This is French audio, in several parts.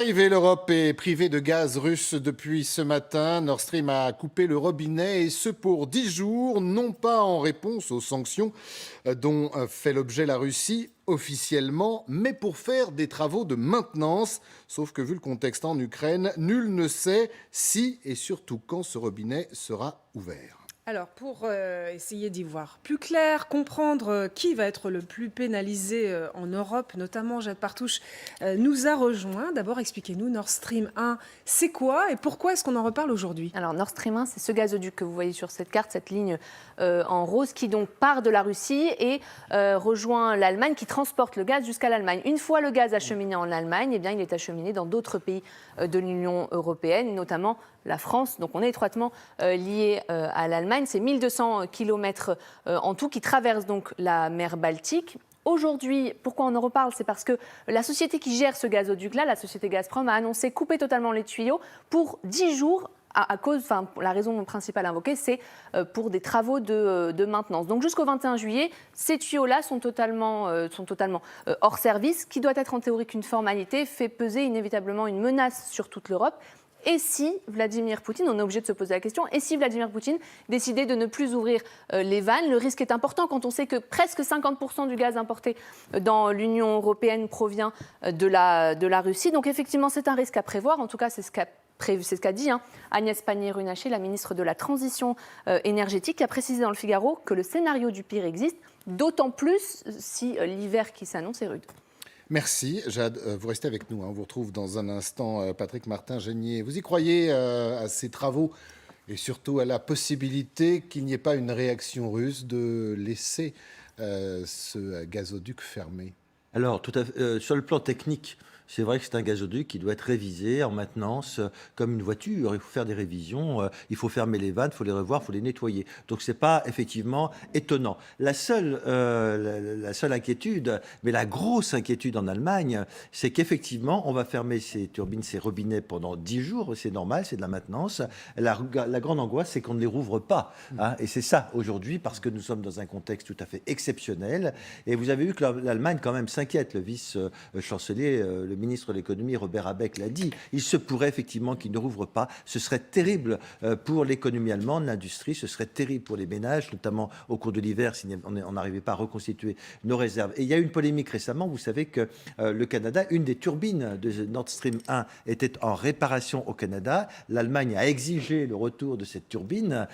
L'Europe est privée de gaz russe depuis ce matin. Nord Stream a coupé le robinet et ce pour 10 jours, non pas en réponse aux sanctions dont fait l'objet la Russie officiellement, mais pour faire des travaux de maintenance. Sauf que vu le contexte en Ukraine, nul ne sait si et surtout quand ce robinet sera ouvert. Alors, pour essayer d'y voir plus clair, comprendre qui va être le plus pénalisé en Europe, notamment Jade Partouche, nous a rejoint. D'abord, expliquez-nous, Nord Stream 1, c'est quoi et pourquoi est-ce qu'on en reparle aujourd'hui? Alors Nord Stream 1, c'est ce gazoduc que vous voyez sur cette carte, cette ligne en rose qui donc part de la Russie et rejoint l'Allemagne, qui transporte le gaz jusqu'à l'Allemagne. Une fois le gaz acheminé en Allemagne, eh bien, il est acheminé dans d'autres pays de l'Union européenne, notamment la France. Donc on est étroitement lié à l'Allemagne. C'est 1200 kilomètres en tout qui traversent donc la mer Baltique. Aujourd'hui, pourquoi on en reparle? C'est parce que la société qui gère ce gazoduc-là, la société Gazprom, a annoncé couper totalement les tuyaux pour 10 jours. La raison principale invoquée, c'est pour des travaux de maintenance. Donc jusqu'au 21 juillet, ces tuyaux-là sont totalement hors service, qui doit être en théorie qu'une formalité, fait peser inévitablement une menace sur toute l'Europe. Et si Vladimir Poutine, on est obligé de se poser la question, et si Vladimir Poutine décidait de ne plus ouvrir les vannes? Le risque est important quand on sait que presque 50% du gaz importé dans l'Union européenne provient de la Russie. Donc effectivement, c'est un risque à prévoir. En tout cas, c'est ce qu'a dit Agnès Pannier-Runacher, la ministre de la Transition énergétique, qui a précisé dans le Figaro que le scénario du pire existe, d'autant plus si l'hiver qui s'annonce est rude. Merci, Jade. Vous restez avec nous. On vous retrouve dans un instant, Patrick Martin-Génier. Vous y croyez à ces travaux et surtout à la possibilité qu'il n'y ait pas une réaction russe de laisser ce gazoduc fermé? Alors, tout à fait, sur le plan technique, c'est vrai que c'est un gazoduc qui doit être révisé en maintenance comme une voiture. Il faut faire des révisions, il faut fermer les vannes, il faut les revoir, il faut les nettoyer. Donc ce n'est pas effectivement étonnant. La seule inquiétude, mais la grosse inquiétude en Allemagne, c'est qu'effectivement, on va fermer ces turbines, ces robinets pendant 10 jours. C'est normal, c'est de la maintenance. La grande angoisse, c'est qu'on ne les rouvre pas. Et c'est ça aujourd'hui, parce que nous sommes dans un contexte tout à fait exceptionnel. Et vous avez vu que l'Allemagne quand même s'inquiète. Le vice-chancelier, le ministre de l'économie, Robert Habeck, l'a dit. Il se pourrait effectivement qu'il ne rouvre pas. Ce serait terrible pour l'économie allemande, l'industrie. Ce serait terrible pour les ménages, notamment au cours de l'hiver, si on n'arrivait pas à reconstituer nos réserves. Et il y a eu une polémique récemment. Vous savez que le Canada, une des turbines de Nord Stream 1 était en réparation au Canada. L'Allemagne a exigé le retour de cette turbine,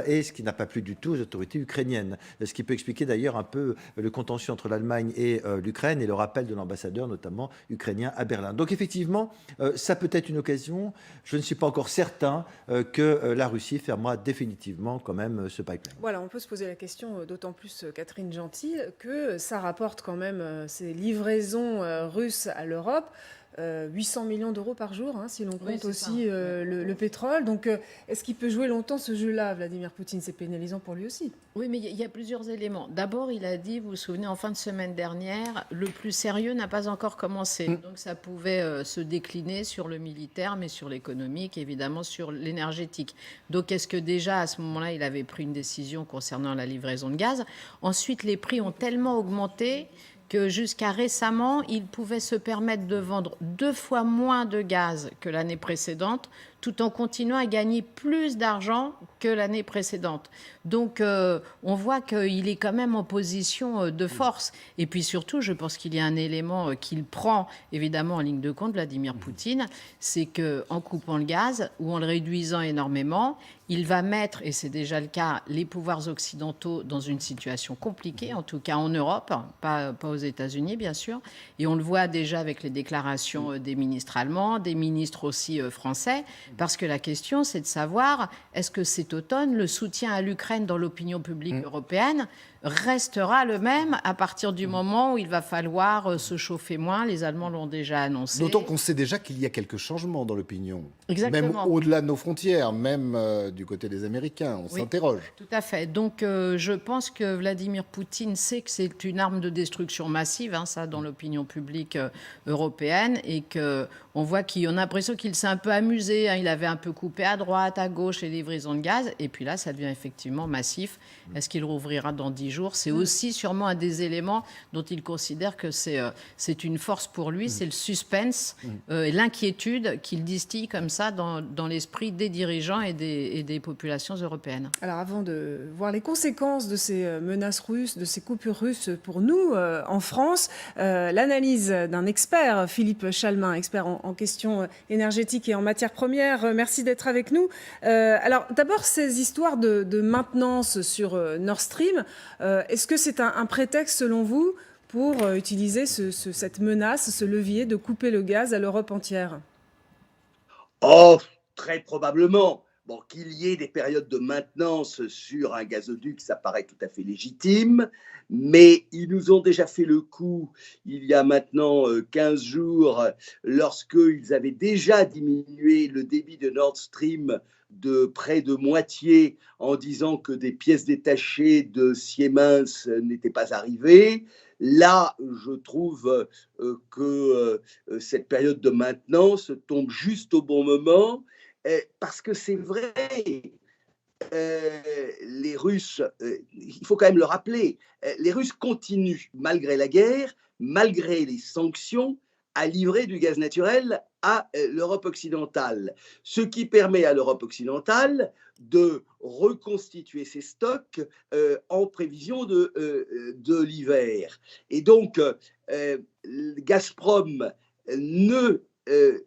et ce qui n'a pas plu du tout aux autorités ukrainiennes. Ce qui peut expliquer d'ailleurs un peu le contentieux entre l'Allemagne et l'Ukraine et le rappel de l'ambassadeur, notamment ukrainien, à Berlin. Donc effectivement, ça peut être une occasion. Je ne suis pas encore certain que la Russie fermera définitivement quand même ce pipeline. Voilà, on peut se poser la question, d'autant plus Catherine Gentil, que ça rapporte quand même ces livraisons russes à l'Europe. 800 millions d'euros par jour, si l'on compte aussi le pétrole. Donc, est-ce qu'il peut jouer longtemps ce jeu-là, Vladimir Poutine? C'est pénalisant pour lui aussi. Oui, mais il y a plusieurs éléments. D'abord, il a dit, vous vous souvenez, en fin de semaine dernière, le plus sérieux n'a pas encore commencé. Donc, ça pouvait se décliner sur le militaire, mais sur l'économique, évidemment, sur l'énergétique. Donc, est-ce que déjà, à ce moment-là, il avait pris une décision concernant la livraison de gaz? Ensuite, les prix ont tellement augmenté que jusqu'à récemment, il pouvait se permettre de vendre 2 fois moins de gaz que l'année précédente, tout en continuant à gagner plus d'argent que l'année précédente. Donc, on voit qu'il est quand même en position de force. Et puis surtout, je pense qu'il y a un élément qu'il prend évidemment en ligne de compte, Vladimir Poutine, c'est qu'en coupant le gaz ou en le réduisant énormément, il va mettre, et c'est déjà le cas, les pouvoirs occidentaux dans une situation compliquée, en tout cas en Europe, pas aux États-Unis bien sûr. Et on le voit déjà avec les déclarations des ministres allemands, des ministres aussi français, parce que la question c'est de savoir, est-ce que cet automne, le soutien à l'Ukraine dans l'opinion publique européenne restera le même à partir du moment où il va falloir se chauffer moins. Les Allemands l'ont déjà annoncé. D'autant qu'on sait déjà qu'il y a quelques changements dans l'opinion. Exactement. Même au-delà de nos frontières, même du côté des Américains, on s'interroge. Tout à fait. Donc je pense que Vladimir Poutine sait que c'est une arme de destruction massive, ça, dans l'opinion publique européenne, et que on voit qu'on a l'impression qu'il s'est un peu amusé. Il avait un peu coupé à droite, à gauche les livraisons de gaz. Et puis là, ça devient effectivement massif. Est-ce qu'il rouvrira dans 10 jours? C'est aussi sûrement un des éléments dont il considère que c'est une force pour lui. C'est le suspense et l'inquiétude qu'il distille comme ça dans l'esprit des dirigeants et des populations européennes. Alors avant de voir les conséquences de ces menaces russes, de ces coupures russes pour nous en France, l'analyse d'un expert, Philippe Chalmin, expert en questions énergétiques et en matières premières. Merci d'être avec nous. Alors d'abord, ces histoires de maintenance sur Nord Stream, est-ce que c'est un prétexte selon vous pour utiliser cette menace, ce levier de couper le gaz à l'Europe entière? Oh, très probablement. Bon, qu'il y ait des périodes de maintenance sur un gazoduc, ça paraît tout à fait légitime, mais ils nous ont déjà fait le coup il y a maintenant 15 jours, lorsqu'ils avaient déjà diminué le débit de Nord Stream de près de moitié en disant que des pièces détachées de Siemens n'étaient pas arrivées. Là, je trouve que cette période de maintenance tombe juste au bon moment. Parce que c'est vrai, les Russes, il faut quand même le rappeler, les Russes continuent, malgré la guerre, malgré les sanctions, à livrer du gaz naturel à l'Europe occidentale. Ce qui permet à l'Europe occidentale de reconstituer ses stocks en prévision de l'hiver. Et donc, Gazprom ne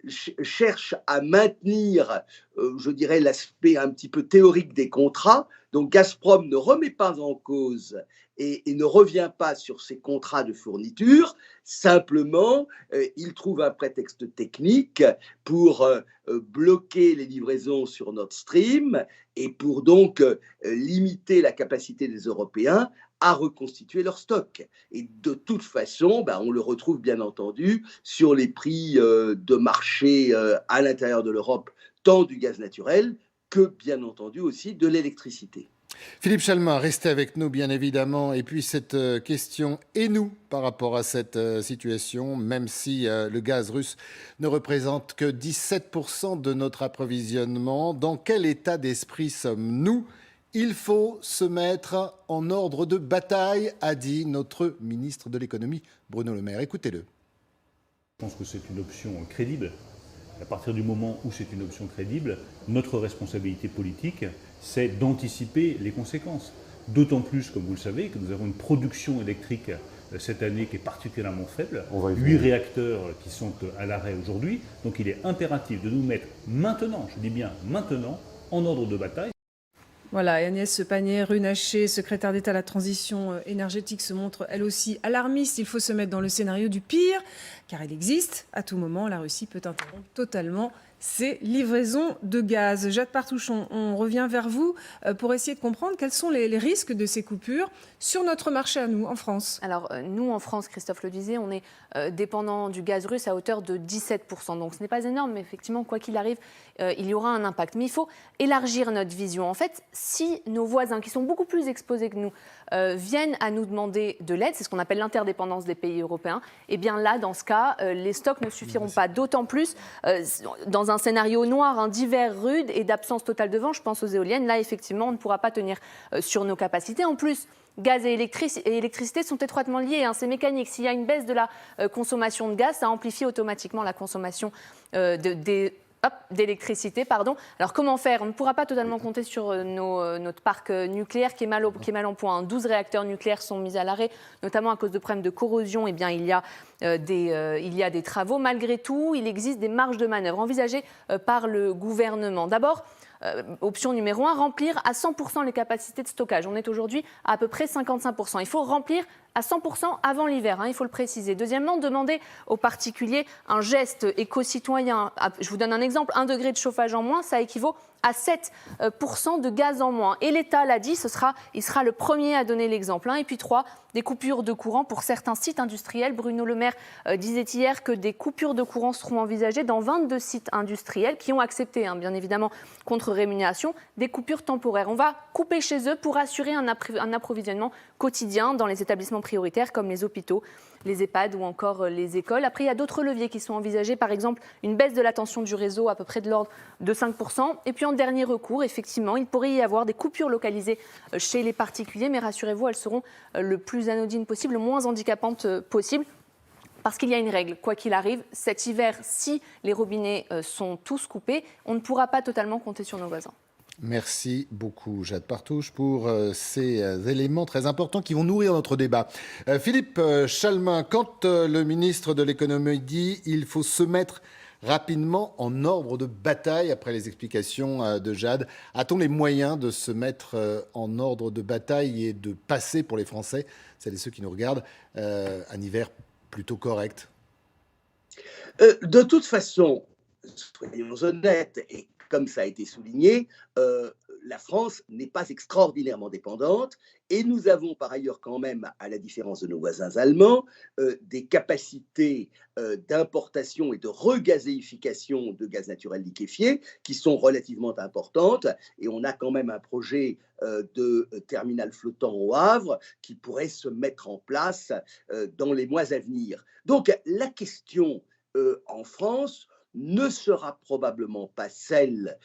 cherche à maintenir, je dirais, l'aspect un petit peu théorique des contrats. Donc Gazprom ne remet pas en cause et ne revient pas sur ses contrats de fourniture. Simplement, il trouve un prétexte technique pour bloquer les livraisons sur Nord Stream et pour donc limiter la capacité des Européens à reconstituer leur stock. Et de toute façon, on le retrouve bien entendu sur les prix de marché à l'intérieur de l'Europe, tant du gaz naturel que bien entendu aussi de l'électricité. Philippe Chalmin, restez avec nous bien évidemment. Et puis cette question, et nous, par rapport à cette situation, même si le gaz russe ne représente que 17% de notre approvisionnement, dans quel état d'esprit sommes-nous ? Il faut se mettre en ordre de bataille, a dit notre ministre de l'économie, Bruno Le Maire. Écoutez-le. Je pense que c'est une option crédible. À partir du moment où c'est une option crédible, notre responsabilité politique, c'est d'anticiper les conséquences. D'autant plus, comme vous le savez, que nous avons une production électrique cette année qui est particulièrement faible. 8 réacteurs qui sont à l'arrêt aujourd'hui. Donc il est impératif de nous mettre maintenant, je dis bien maintenant, en ordre de bataille. Voilà, et Agnès Pannier-Runacher, secrétaire d'État à la transition énergétique, se montre elle aussi alarmiste. Il faut se mettre dans le scénario du pire, car il existe. À tout moment, la Russie peut interrompre totalement ses livraisons de gaz. Jade Partouchon, on revient vers vous pour essayer de comprendre quels sont les risques de ces coupures sur notre marché à nous, en France. Alors, nous, en France, Christophe le disait, on est dépendant du gaz russe à hauteur de 17%. Donc, ce n'est pas énorme, mais effectivement, quoi qu'il arrive, il y aura un impact. Mais il faut élargir notre vision. En fait, si nos voisins, qui sont beaucoup plus exposés que nous, viennent à nous demander de l'aide, c'est ce qu'on appelle l'interdépendance des pays européens, et bien là, dans ce cas, les stocks ne suffiront pas. D'autant plus, dans un scénario noir, d'hiver rude et d'absence totale de vent, je pense aux éoliennes, là, effectivement, on ne pourra pas tenir sur nos capacités. En plus, gaz et électricité sont étroitement liés, c'est mécanique. S'il y a une baisse de la consommation de gaz, ça amplifie automatiquement la consommation d'électricité. Alors comment faire ? On ne pourra pas totalement compter sur notre parc nucléaire qui est mal en point. 12 réacteurs nucléaires sont mis à l'arrêt, notamment à cause de problèmes de corrosion. Eh bien, il y a des travaux. Malgré tout, il existe des marges de manœuvre envisagées par le gouvernement. D'abord, option numéro 1, remplir à 100% les capacités de stockage. On est aujourd'hui à peu près 55%. Il faut remplir à 100% avant l'hiver, il faut le préciser. Deuxièmement, demander aux particuliers un geste éco-citoyen. Je vous donne un exemple, 1 degré de chauffage en moins, ça équivaut à 7% de gaz en moins. Et l'État l'a dit, il sera le premier à donner l'exemple. Et puis 3, des coupures de courant pour certains sites industriels. Bruno Le Maire disait hier que des coupures de courant seront envisagées dans 22 sites industriels qui ont accepté, bien évidemment, contre rémunération, des coupures temporaires. On va couper chez eux pour assurer un approvisionnement quotidien dans les établissements privés prioritaires comme les hôpitaux, les EHPAD ou encore les écoles. Après, il y a d'autres leviers qui sont envisagés, par exemple une baisse de la tension du réseau à peu près de l'ordre de 5%. Et puis en dernier recours, effectivement, il pourrait y avoir des coupures localisées chez les particuliers, mais rassurez-vous, elles seront le plus anodines possible, le moins handicapantes possible. Parce qu'il y a une règle, quoi qu'il arrive, cet hiver, si les robinets sont tous coupés, on ne pourra pas totalement compter sur nos voisins. Merci beaucoup, Jade Partouche, pour ces éléments très importants qui vont nourrir notre débat. Philippe Chalmin, quand le ministre de l'économie dit qu'il faut se mettre rapidement en ordre de bataille, après les explications de Jade, a-t-on les moyens de se mettre en ordre de bataille et de passer pour les Français, celles et ceux qui nous regardent, un hiver plutôt correct? De toute façon, soyons honnêtes, et comme ça a été souligné, la France n'est pas extraordinairement dépendante et nous avons par ailleurs quand même, à la différence de nos voisins allemands, des capacités d'importation et de regazéification de gaz naturel liquéfié qui sont relativement importantes et on a quand même un projet de terminal flottant au Havre qui pourrait se mettre en place dans les mois à venir. Donc la question en France ne sera probablement pas celle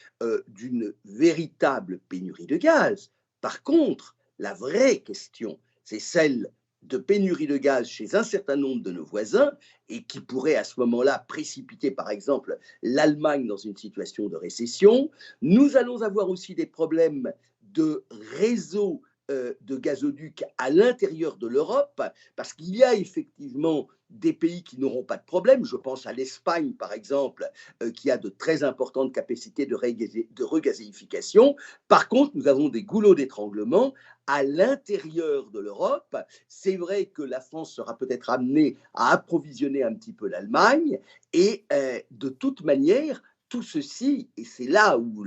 d'une véritable pénurie de gaz. Par contre, la vraie question, c'est celle de pénurie de gaz chez un certain nombre de nos voisins et qui pourrait à ce moment-là précipiter par exemple l'Allemagne dans une situation de récession. Nous allons avoir aussi des problèmes de réseau de gazoducs à l'intérieur de l'Europe, parce qu'il y a effectivement des pays qui n'auront pas de problème. Je pense à l'Espagne, par exemple, qui a de très importantes capacités de regazéification. Par contre, nous avons des goulots d'étranglement à l'intérieur de l'Europe. C'est vrai que la France sera peut-être amenée à approvisionner un petit peu l'Allemagne. Et de toute manière, tout ceci, et c'est là où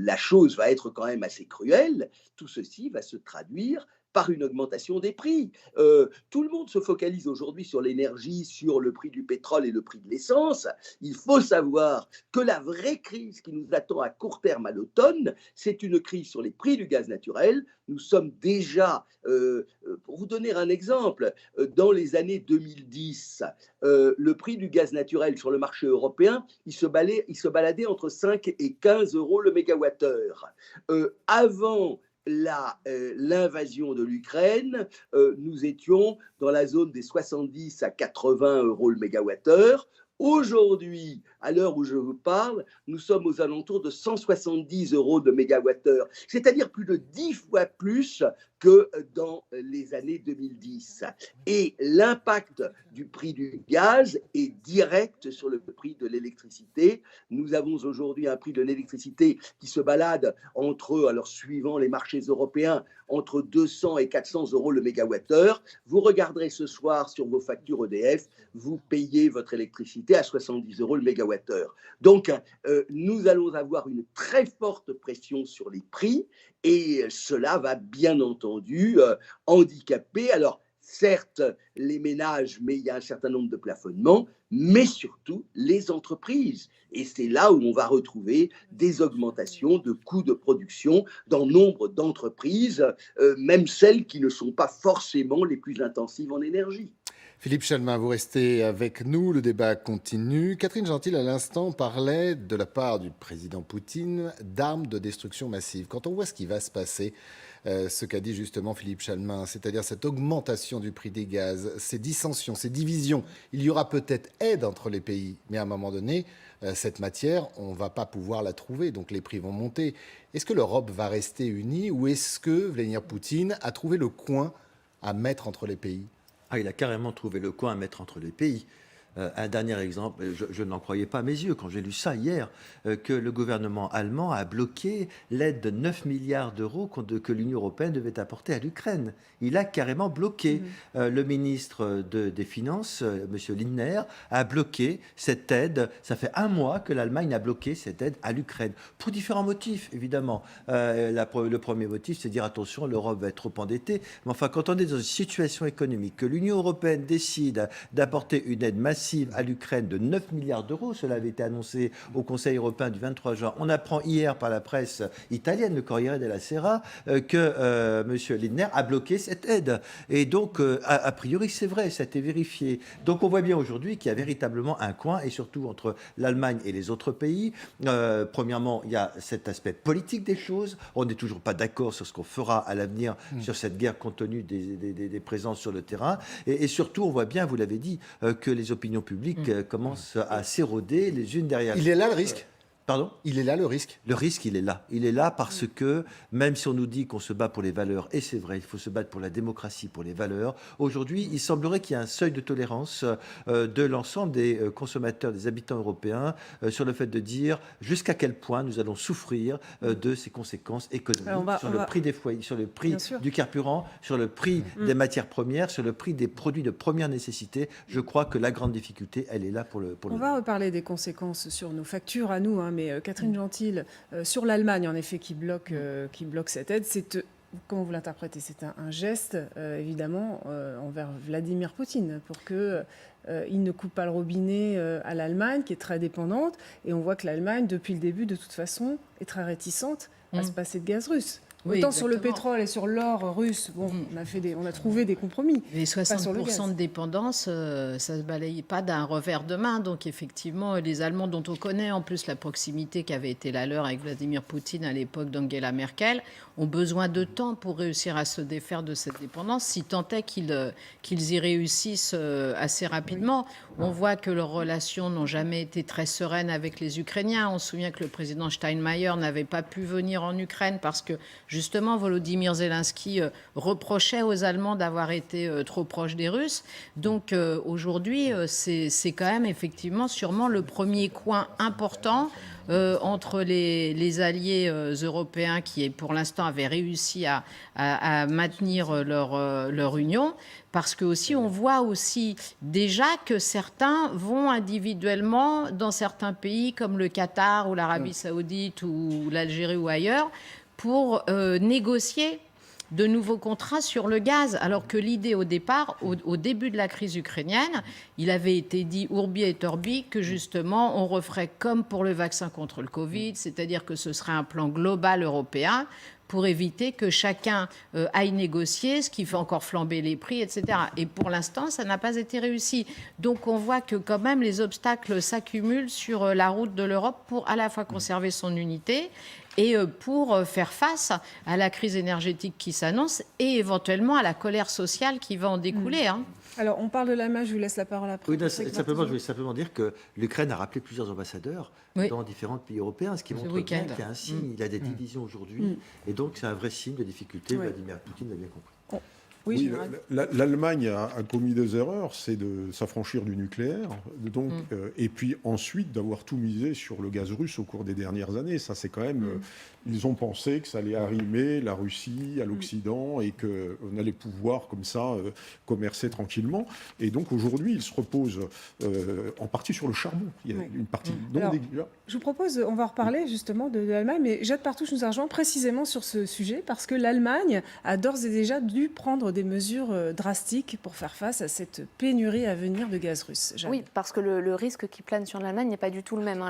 la chose va être quand même assez cruelle, tout ceci va se traduire par une augmentation des prix. Tout le monde se focalise aujourd'hui sur l'énergie, sur le prix du pétrole et le prix de l'essence. Il faut savoir que la vraie crise qui nous attend à court terme à l'automne, c'est une crise sur les prix du gaz naturel. Nous sommes déjà, pour vous donner un exemple, dans les années 2010, le prix du gaz naturel sur le marché européen, il se baladait entre 5 et 15 euros le mégawattheure. Avant l'invasion de l'Ukraine, nous étions dans la zone des 70 à 80 euros le mégawattheure. Aujourd'hui, à l'heure où je vous parle, nous sommes aux alentours de 170 euros de mégawattheure, c'est-à-dire plus de 10 fois plus que dans les années 2010. Et l'impact du prix du gaz est direct sur le prix de l'électricité. Nous avons aujourd'hui un prix de l'électricité qui se balade entre, alors suivant les marchés européens, entre 200 et 400 euros le mégawattheure. Vous regarderez ce soir sur vos factures EDF, vous payez votre électricité à 70 euros le mégawattheure. Donc, nous allons avoir une très forte pression sur les prix et cela va bien entendu handicaper, alors certes les ménages, mais il y a un certain nombre de plafonnements, mais surtout les entreprises. Et c'est là où on va retrouver des augmentations de coûts de production dans nombre d'entreprises, même celles qui ne sont pas forcément les plus intensives en énergie. Philippe Chalmin, vous restez avec nous, le débat continue. Catherine Gentil, à l'instant, parlait de la part du président Poutine d'armes de destruction massive. Quand on voit ce qui va se passer, ce qu'a dit justement Philippe Chalmin, c'est-à-dire cette augmentation du prix des gaz, ces dissensions, ces divisions, il y aura peut-être aide entre les pays, mais à un moment donné, cette matière, on ne va pas pouvoir la trouver, donc les prix vont monter. Est-ce que l'Europe va rester unie ou est-ce que Vladimir Poutine a trouvé le coin à mettre entre les pays ? Ah, il a carrément trouvé le coin à mettre entre les pays. Un dernier exemple, je n'en croyais pas à mes yeux quand j'ai lu ça hier, que le gouvernement allemand a bloqué l'aide de 9 milliards d'euros que l'Union européenne devait apporter à l'Ukraine. Il a carrément bloqué. Le ministre des Finances, M. Lindner, a bloqué cette aide. Ça fait un mois que l'Allemagne a bloqué cette aide à l'Ukraine, pour différents motifs, évidemment. Le premier motif, c'est de dire attention, l'Europe va être trop endettée. Mais enfin, quand on est dans une situation économique, que l'Union européenne décide d'apporter une aide massive massive à l'Ukraine de 9 milliards d'euros. Cela avait été annoncé au Conseil européen du 23 juin. On apprend hier par la presse italienne, le Corriere della Sera, que M. Lindner a bloqué cette aide. Et donc, a priori, c'est vrai, ça a été vérifié. Donc, on voit bien aujourd'hui qu'il y a véritablement un coin, et surtout entre l'Allemagne et les autres pays. Premièrement, il y a cet aspect politique des choses. On n'est toujours pas d'accord sur ce qu'on fera à l'avenir sur cette guerre compte tenu des présences sur le terrain. Et surtout, on voit bien, vous l'avez dit, que les opinions publiques commencent à s'éroder les unes derrière les autres. Il est là le risque ? Pardon ? Il est là le risque ? Le risque, il est là. Il est là parce que, même si on nous dit qu'on se bat pour les valeurs, et c'est vrai, il faut se battre pour la démocratie, pour les valeurs, aujourd'hui, il semblerait qu'il y ait un seuil de tolérance de l'ensemble des consommateurs, des habitants européens, sur le fait de dire jusqu'à quel point nous allons souffrir de ces conséquences économiques sur le prix des foyers, sur le prix du carburant, sur le prix des matières premières, sur le prix des produits de première nécessité. Je crois que la grande difficulté, elle est là pour le On va reparler des conséquences sur nos factures à nous, mais Catherine Gentil, sur l'Allemagne, en effet, qui bloque cette aide, comment vous l'interprétez ? C'est un geste, évidemment, envers Vladimir Poutine, pour qu'il ne coupe pas le robinet à l'Allemagne, qui est très dépendante. Et on voit que l'Allemagne, depuis le début, de toute façon, est très réticente à se passer de gaz russe. Oui, autant exactement. sur le pétrole et sur l'or russe, on a trouvé des compromis. Les Pas sur le 60% gaz. de dépendance, ça ne se balaye pas d'un revers de main. Donc effectivement, les Allemands, dont on connaît en plus la proximité qui avait été la leur avec Vladimir Poutine à l'époque d'Angela Merkel, ont besoin de temps pour réussir à se défaire de cette dépendance, si tant est qu'ils y réussissent assez rapidement. On voit que leurs relations n'ont jamais été très sereines avec les Ukrainiens. On se souvient que le président Steinmeier n'avait pas pu venir en Ukraine parce que justement Volodymyr Zelensky reprochait aux Allemands d'avoir été trop proches des Russes. Donc aujourd'hui, c'est quand même effectivement sûrement le premier coin important entre les alliés européens qui, pour l'instant, avaient réussi à maintenir leur union, parce que aussi on voit aussi déjà que certains vont individuellement dans certains pays comme le Qatar ou l'Arabie Saoudite ou l'Algérie ou ailleurs pour négocier de nouveaux contrats sur le gaz, alors que l'idée au départ, au début de la crise ukrainienne, il avait été dit Urbi et Orbi que justement on referait comme pour le vaccin contre le Covid, c'est-à-dire que ce serait un plan global européen pour éviter que chacun aille négocier, ce qui fait encore flamber les prix, etc. Et pour l'instant, ça n'a pas été réussi. Donc on voit que quand même les obstacles s'accumulent sur la route de l'Europe pour à la fois conserver son unité et pour faire face à la crise énergétique qui s'annonce et éventuellement à la colère sociale qui va en découler. Alors, on parle de l'Allemagne, je vous laisse la parole après. Oui, je voulais simplement dire que l'Ukraine a rappelé plusieurs ambassadeurs dans différents pays européens, ce qui montre bien qu'il y a un signe. Il y a des divisions aujourd'hui, et donc c'est un vrai signe de difficulté. Vladimir Poutine l'a bien compris. Oui, l'Allemagne a commis des erreurs, c'est de s'affranchir du nucléaire, donc, et puis ensuite d'avoir tout misé sur le gaz russe au cours des dernières années. Ça, c'est quand même... Ils ont pensé que ça allait arrimer la Russie à l'Occident et qu'on allait pouvoir, comme ça, commercer tranquillement. Et donc, aujourd'hui, ils se reposent en partie sur le charbon. Il y a une partie non négligeable. Je vous propose, on va reparler justement de l'Allemagne, mais Jade Partouche nous a rejoint précisément sur ce sujet parce que l'Allemagne a d'ores et déjà dû prendre des mesures drastiques pour faire face à cette pénurie à venir de gaz russe. Jade. Oui, parce que le risque qui plane sur l'Allemagne n'est pas du tout le même.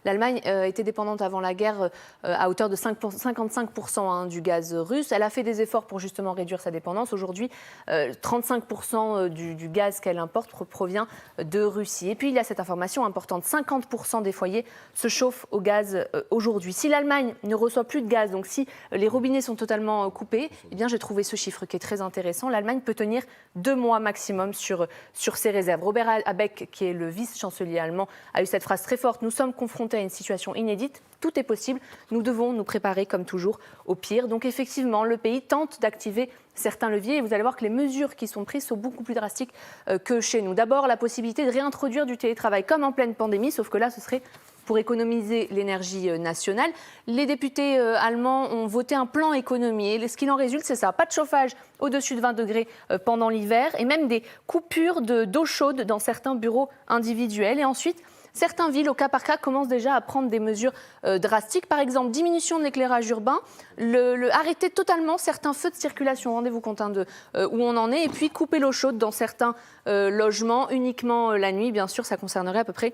L'Allemagne était dépendante avant la guerre à hauteur de 55% du gaz russe. Elle a fait des efforts pour justement réduire sa dépendance. Aujourd'hui, 35% du gaz qu'elle importe provient de Russie. Et puis, il y a cette information importante. 50% des foyers se chauffent au gaz aujourd'hui. Si l'Allemagne ne reçoit plus de gaz, donc si les robinets sont totalement coupés, eh bien, j'ai trouvé ce chiffre qui est très intéressant. L'Allemagne peut tenir 2 mois maximum sur ses réserves. Robert Habeck, qui est le vice-chancelier allemand, a eu cette phrase très forte. Nous sommes confrontés à une situation inédite. Tout est possible. Nous devons nous préparer, comme toujours, au pire. Donc, effectivement, le pays tente d'activer certains leviers. Et vous allez voir que les mesures qui sont prises sont beaucoup plus drastiques que chez nous. D'abord, la possibilité de réintroduire du télétravail comme en pleine pandémie, sauf que là, ce serait pour économiser l'énergie nationale. Les députés allemands ont voté un plan économie. Et ce qu'il en résulte, c'est ça. Pas de chauffage au-dessus de 20 degrés pendant l'hiver et même des coupures d'eau chaude dans certains bureaux individuels. Et ensuite, certaines villes, au cas par cas, commencent déjà à prendre des mesures drastiques. Par exemple, diminution de l'éclairage urbain, arrêter totalement certains feux de circulation, rendez-vous compte où on en est, et puis couper l'eau chaude dans certains logements uniquement la nuit. Bien sûr, ça concernerait à peu près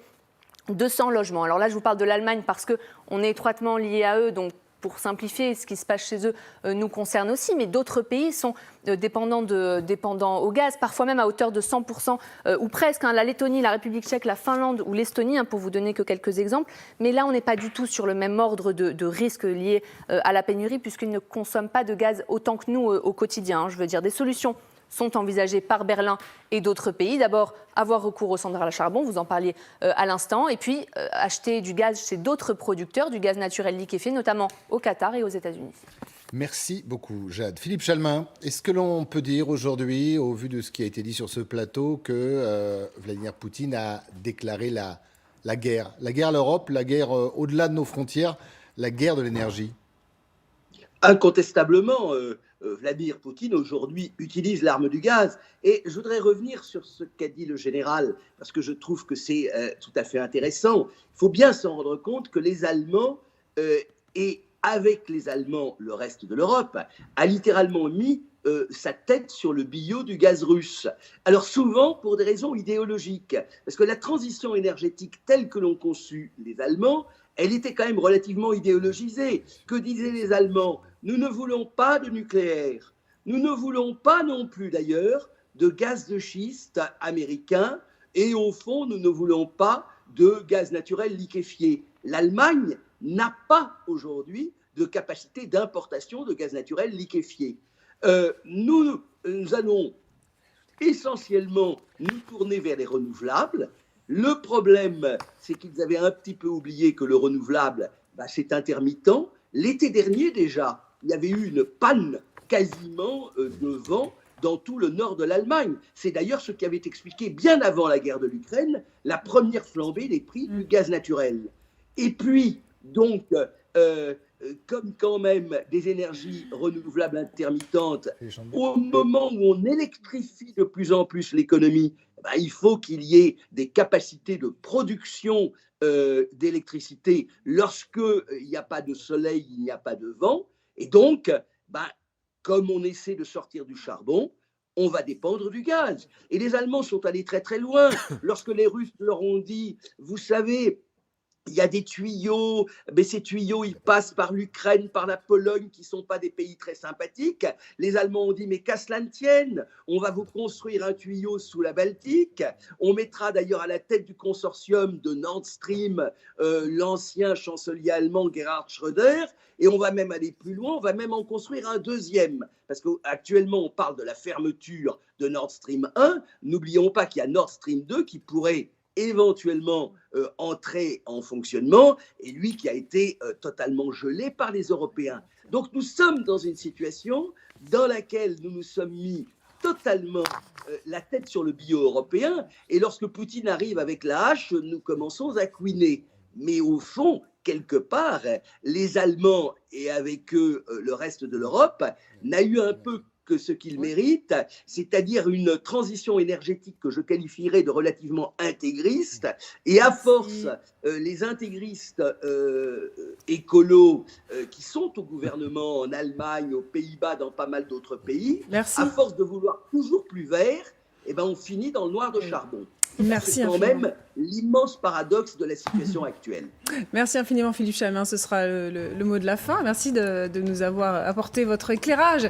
200 logements. Alors là, je vous parle de l'Allemagne parce qu'on est étroitement liés à eux, donc pour simplifier, ce qui se passe chez eux nous concerne aussi, mais d'autres pays sont dépendants au gaz, parfois même à hauteur de 100% ou presque. La Lettonie, la République tchèque, la Finlande ou l'Estonie, pour vous donner que quelques exemples. Mais là, on n'est pas du tout sur le même ordre de risque lié à la pénurie, puisqu'ils ne consomment pas de gaz autant que nous au quotidien. Je veux dire, des solutions sont envisagées par Berlin et d'autres pays. D'abord, avoir recours aux centrales à charbon, vous en parliez à l'instant, et puis acheter du gaz chez d'autres producteurs, du gaz naturel liquéfié, notamment au Qatar et aux États-Unis. Merci beaucoup, Jade. Philippe Chalmin, est-ce que l'on peut dire aujourd'hui, au vu de ce qui a été dit sur ce plateau, que Vladimir Poutine a déclaré la guerre? La guerre à l'Europe, la guerre au-delà de nos frontières, la guerre de l'énergie? Incontestablement, Vladimir Poutine aujourd'hui utilise l'arme du gaz. Et je voudrais revenir sur ce qu'a dit le général, parce que je trouve que c'est tout à fait intéressant. Il faut bien se rendre compte que les Allemands, et avec les Allemands, le reste de l'Europe, a littéralement mis sa tête sur le billot du gaz russe. Alors souvent pour des raisons idéologiques, parce que la transition énergétique telle que l'ont conçue les Allemands, elle était quand même relativement idéologisée. Que disaient les Allemands? Nous ne voulons pas de nucléaire. Nous ne voulons pas non plus d'ailleurs de gaz de schiste américain. Et au fond, nous ne voulons pas de gaz naturel liquéfié. L'Allemagne n'a pas aujourd'hui de capacité d'importation de gaz naturel liquéfié. Nous allons essentiellement nous tourner vers les renouvelables. Le problème, c'est qu'ils avaient un petit peu oublié que le renouvelable, c'est intermittent. L'été dernier déjà, il y avait eu une panne quasiment de vent dans tout le nord de l'Allemagne. C'est d'ailleurs ce qui avait expliqué bien avant la guerre de l'Ukraine la première flambée des prix du gaz naturel. Et puis, donc, comme quand même des énergies renouvelables intermittentes, au moment où on électrifie de plus en plus l'économie, il faut qu'il y ait des capacités de production d'électricité. Lorsqu'il n'y a pas de soleil, il n'y a pas de vent. Et donc, comme on essaie de sortir du charbon, on va dépendre du gaz. Et les Allemands sont allés très très loin. Lorsque les Russes leur ont dit, vous savez, il y a des tuyaux, mais ces tuyaux, ils passent par l'Ukraine, par la Pologne, qui ne sont pas des pays très sympathiques. Les Allemands ont dit, mais qu'à cela ne tienne, on va vous construire un tuyau sous la Baltique. On mettra d'ailleurs à la tête du consortium de Nord Stream l'ancien chancelier allemand Gerhard Schröder. Et on va même aller plus loin, on va même en construire un deuxième. Parce qu'actuellement, on parle de la fermeture de Nord Stream 1. N'oublions pas qu'il y a Nord Stream 2 qui pourrait éventuellement entrer en fonctionnement, et lui qui a été totalement gelé par les Européens. Donc nous sommes dans une situation dans laquelle nous nous sommes mis totalement la tête sur le billot européen, et lorsque Poutine arrive avec la hache, nous commençons à couiner. Mais au fond, quelque part, les Allemands, et avec eux le reste de l'Europe, n'a eu un peu que ce qu'ils méritent, c'est-à-dire une transition énergétique que je qualifierais de relativement intégriste. Et à force, les intégristes écolos qui sont au gouvernement en Allemagne, aux Pays-Bas, dans pas mal d'autres pays, à force de vouloir toujours plus vert, on finit dans le noir de charbon. Merci C'est quand même l'immense paradoxe de la situation actuelle. Merci infiniment Philippe Chalmin, ce sera le mot de la fin. Merci de nous avoir apporté votre éclairage.